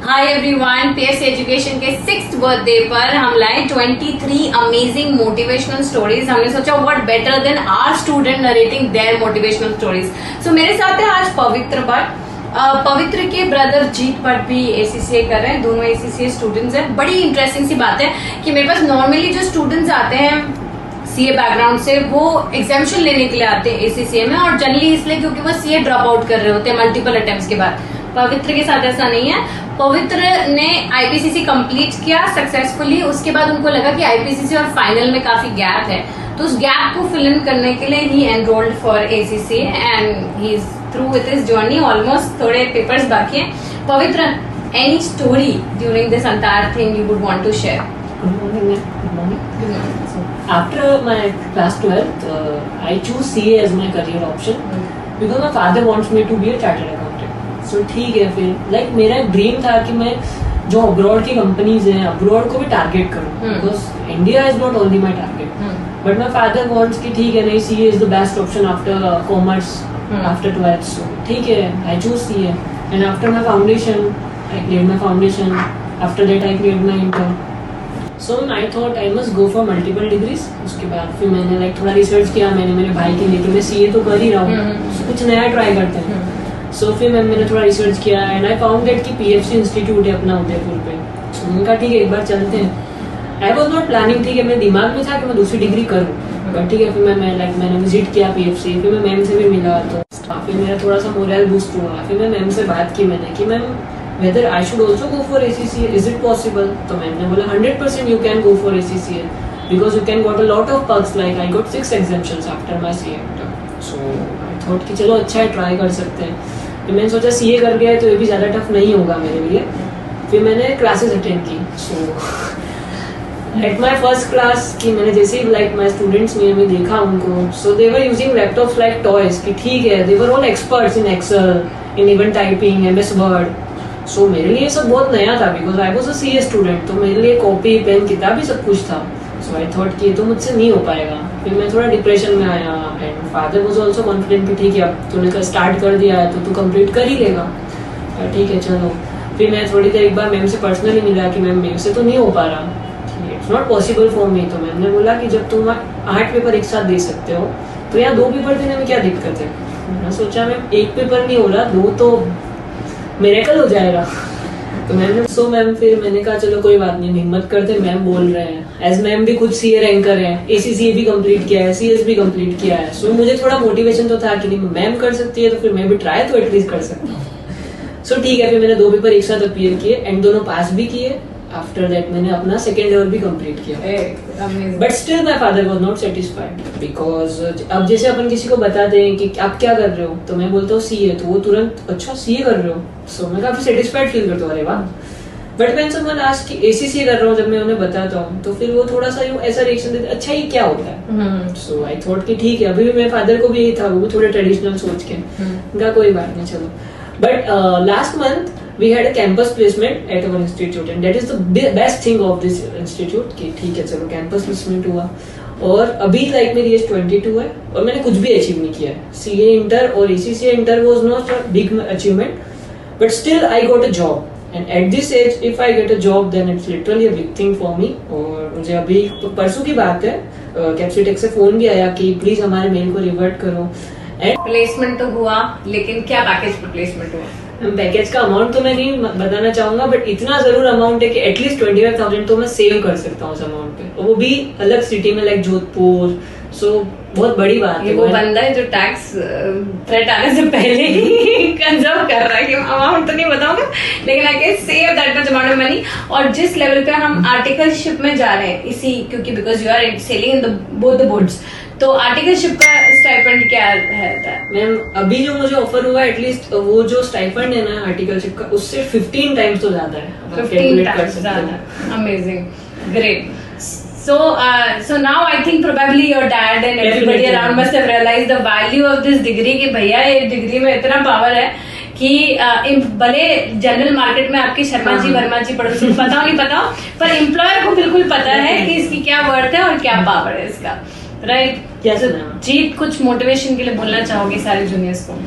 Hi everyone, PS education के 6th birthday पर हम लाए 23 अमेजिंग मोटिवेशनल स्टोरीज। हमने सोचा what better than our student narrating their motivational stories. So मेरे साथ है आज पवित्र भट्ट। पवित्र के ब्रदर जीत भट्ट भी एसीसीए कर रहे हैं, दोनों एसीसीए स्टूडेंट्स हैं। बड़ी इंटरेस्टिंग सी बात है कि मेरे पास नॉर्मली जो स्टूडेंट्स आते हैं सीए बैकग्राउंड से, वो एग्जामिशन लेने के लिए आते हैं एसीसीए में, और जनरली इसलिए क्योंकि वो सीए ड्रॉप आउट कर रहे होते हैं मल्टीपल अटेम्प्ट्स के बाद। पवित्र के साथ ऐसा नहीं है। पवित्र ने आईपीसीसी कंप्लीट किया सक्सेसफुली। उसके बाद उनको लगा कि आईपीसीसी और फाइनल में काफी गैप है, तो उस गैप को फिल इन करने के लिए he enrolled for ACC and he is through with his journey. Almost थोड़े पेपर्स बाकी हैं। Pavitra, any story during this entire thing you would want to share? Good morning. So, after my class 12th, I choose CA as my career option because my father wants me to be a chartered accountant. So ठीक है, फिर मेरा एक dream था कि मैं जो abroad की कंपनीज हैं, अब्रॉड को भी टारगेट करूं, because India is not only my target. But my father wants कि ठीक है, नहीं, CA is the best option after commerce, after 12th. So ठीक है, I choose CA and after my foundation, I cleared my foundation. After that I cleared my intern. So I thought I must go for multiple degrees. उसके बाद फिर मैंने थोड़ा research किया मैंने मेरे भाई के लिए कि मैं CA तो कर ही रहा हूँ, कुछ नया ट्राई करते हैं। So फिर मैंने थोड़ा रिसर्च किया एंड आई फाउंड दैट कि PFC इंस्टीट्यूट है अपना उदयपुर पे। So मैंने कहा ठीक है, एक बार चलते हैं। आई वॉज नॉट प्लानिंग, ठीक है, मेरे दिमाग में था कि मैं दूसरी डिग्री करूँ, बट ठीक है, फिर मैंने विजिट किया PFC। फिर मैं मैम से भी मिला, तो फिर मेरा थोड़ा सा मोरल बूस्ट हुआ। फिर मैं मैम से बात की मैंने कि ma'am whether I should also go for ACCA, is it possible? तो मैंने बोला 100% you can go for ACCA because you can got a lot of perks, like I got 6 exemptions after my CA intern. So I thought कि चलो अच्छा है, try कर सकते हैं। फिर मैंने सोचा CA कर गया है तो ये भी ज़्यादा टफ नहीं होगा मेरे लिए। फिर मैंने क्लासेस अटेंड की। सो एट माई फर्स्ट क्लास की मैंने जैसे ही माई स्टूडेंट्स ने हमें देखा उनको, so they were using laptops like toys कि ठीक है, they were all experts in Excel, in even typing, MS Word. So मेरे लिए सब बहुत नया था because I was a CA student, तो मेरे लिए कॉपी पेन किताब भी सब कुछ था। सो आई थॉट कि ये तो मुझसे नहीं हो पाएगा। फिर मैं थोड़ा डिप्रेशन में आया and father was also confident कि ठीक है, अब तूने स्टार्ट कर दिया है तो तू कंप्लीट कर ही लेगा। ठीक है, चलो। फिर मैं थोड़ी देर एक बार मैम से पर्सनली मिला कि मैम मेरे से तो नहीं हो पा रहा, it's not possible for me. तो मैम ने बोला कि जब तुम 8 पेपर एक साथ दे सकते हो तो यहाँ 2 पेपर देने में क्या दिक्कत है? मैंने सोचा मैम 1 पेपर नहीं हो रहा, 2 तो मिरेकल हो जाएगा। तो मैम फिर मैंने कहा चलो कोई बात नहीं, हिम्मत करते, मैम बोल रहे हैं। एज मैम भी खुद CA रैंकर है, ACCA भी कंप्लीट किया है, CS भी कंप्लीट किया है। सो मुझे थोड़ा मोटिवेशन तो था कि नहीं, मैम कर सकती है तो फिर मैं भी ट्राई तो एटलीस्ट कर सकता हूँ। सो ठीक है, फिर मैंने 2 पेपर एक साथ अपीयर किए एंड दोनों पास भी किए। आफ्टर दैट मैंने अपना सेकेंड ईयर भी कंप्लीट किया। But still my father was not satisfied because अब जैसे अपन किसी को बताते हैं कि आप क्या कर रहे हो, तो मैं बोलता हूँ CA, तो वो तुरंत अच्छा CA कर रहे हो। सो मैं काफी सेटिस्फाइड फील करता हूँ, अरे वाह। बट व्हेन समवन आस्क्स कि ACCA कर रहा हूँ, जब मैं उन्हें बताता हूँ तो फिर वो थोड़ा सा ऐसा रिएक्शन देते, अच्छा ये क्या होता है? सो आई थॉट कि ठीक है, अभी भी मेरे फादर को भी यही था, वो भी थोड़े ट्रेडिशनल सोच के, उनका कोई बात नहीं, चलो। But last month we had a campus placement at our institute and that is the best thing of this institute कि ठीक है, चलो कैंपस प्लेसमेंट हुआ। और अभी मेरी एज 22 है और मैंने कुछ भी अचीव नहीं किया है। CA इंटर और ACCA inter was not a big achievement, but still I got a job and at this age if I get a job then it's literally a big thing for me। और मुझे अभी परसों की बात है, कैप्सीटेक से phone भी आया कि प्लीज हमारे मेल को रिवर्ट करो। एंड प्लेसमेंट तो हुआ, लेकिन क्या पैकेज पर प्लेसमेंट हुआ? पैकेज का अमाउंट तो मैं नहीं बताना चाहूंगा, बट इतना जरूर अमाउंट है कि एटलीस्ट 25,000 तो मैं सेव कर सकता हूँ उस अमाउंट पे, और वो भी अलग सिटी में लाइक जोधपुर। सो बहुत बड़ी बात है। वो बंदा है जो टैक्स थ्रेट आने से पहले ही कंजर्व कर रहा है कि अमाउंट तो नहीं बताऊंगा, लेकिन I can save that much amount of money. और जिस लेवल पे हम आर्टिकलशिप में जा रहे हैं इसी, क्योंकि because you are selling in both the boards, तो आर्टिकलशिप का स्टाइपेंड क्या रहता है? मैम अभी जो मुझे ऑफर हुआ एटलीस्ट वो जो स्टाइपेंड है ना आर्टिकलशिप का, उससे 15 टाइम्स तो ज्यादा है। 15 टाइम्स ज्यादा। Amazing, great. So now I think probably your dad and everybody around must have realized the value of this degree कि भैया ये डिग्री में इतना पावर है कि भले जनरल मार्केट में आपके शर्मा जी वर्मा जी पड़ोसी पता नहीं पता, पर एम्प्लॉयर को बिल्कुल पता है कि इसकी क्या वर्थ है और क्या पावर है इसका, राइट? कैसे जीत, कुछ मोटिवेशन के लिए बोलना चाहोगे सारे जूनियर्स को?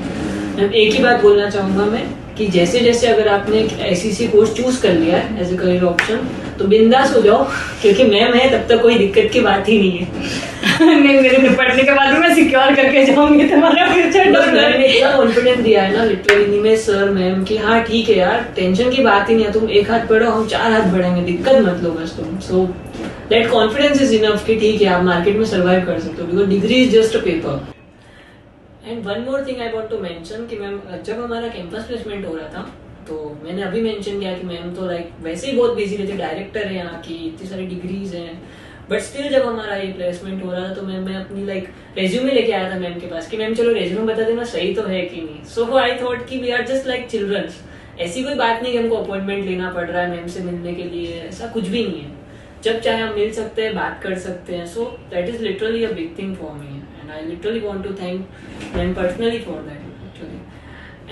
एक ही बात बोलना चाहूंगा मैं कि जैसे जैसे अगर आपने एक ऐसी कोर्स चूज कर लिया है एज ए करियर ऑप्शन तो बिंदास हो जाओ, क्योंकि मैम है तब तक कोई दिक्कत की बात ही नहीं है। नहीं, मेरे निपटने के बाद मैं सिक्योर करके जाऊंगी तुम्हारा फ्यूचर। बस मैंने इतना कॉन्फिडेंस दिया है ना लिटरली में सर मैम कि हाँ ठीक है यार, टेंशन की बात ही नहीं है, तुम एक हाथ बढ़ो हम 4 हाथ बढ़ेंगे, दिक्कत मत लो बस तुम। So that confidence is enough कि ठीक है आप मार्केट में सर्वाइव कर सकते हो, because degree is just a paper. And one more thing I want to mention कि मैम जब हमारा कैंपस प्लेसमेंट हो रहा था तो मैंने अभी मेंशन किया कि मैम तो लाइक वैसे ही बहुत बिजी रहते, डायरेक्टर है यहाँ की, इतनी सारी डिग्रीज हैं, बट स्टिल जब हमारा ये प्लेसमेंट हो रहा था तो मैं अपनी लाइक रेज्यूमे लेके आया था मैम के पास कि मैम चलो रेज्यूमे बता देना सही तो है कि नहीं। सो आई थॉट कि we are just like childrens, ऐसी कोई बात नहीं कि हमको अपॉइंटमेंट लेना पड़ रहा है मैम से मिलने के लिए, ऐसा कुछ भी नहीं है, जब चाहे हम मिल सकते हैं, बात कर सकते हैं। So that is literally a big thing for me and I literally want to thank ma'am personally for that actually.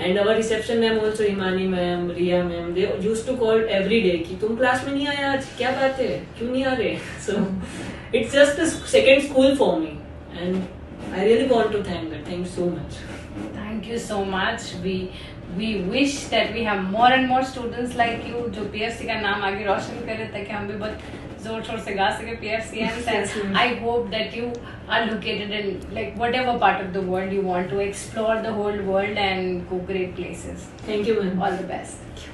And our reception ma'am also, Himani ma'am, Riya ma'am, they used to call every day कि तुम class में नहीं आए आज, क्या बात है, क्यों नहीं आ रहे। So it's just a second school for me and I really want to thank that, thank you so much. Thank you so much. We wish that we have more and more students like you जो PFC का नाम आगे रोशन करे, ताकि हम भी बहुत जोर शोर से गा सके PFCNs. And I hope that you are located in like whatever part of the world you want to explore the whole world and go great places. Thank you, ma'am. All the best.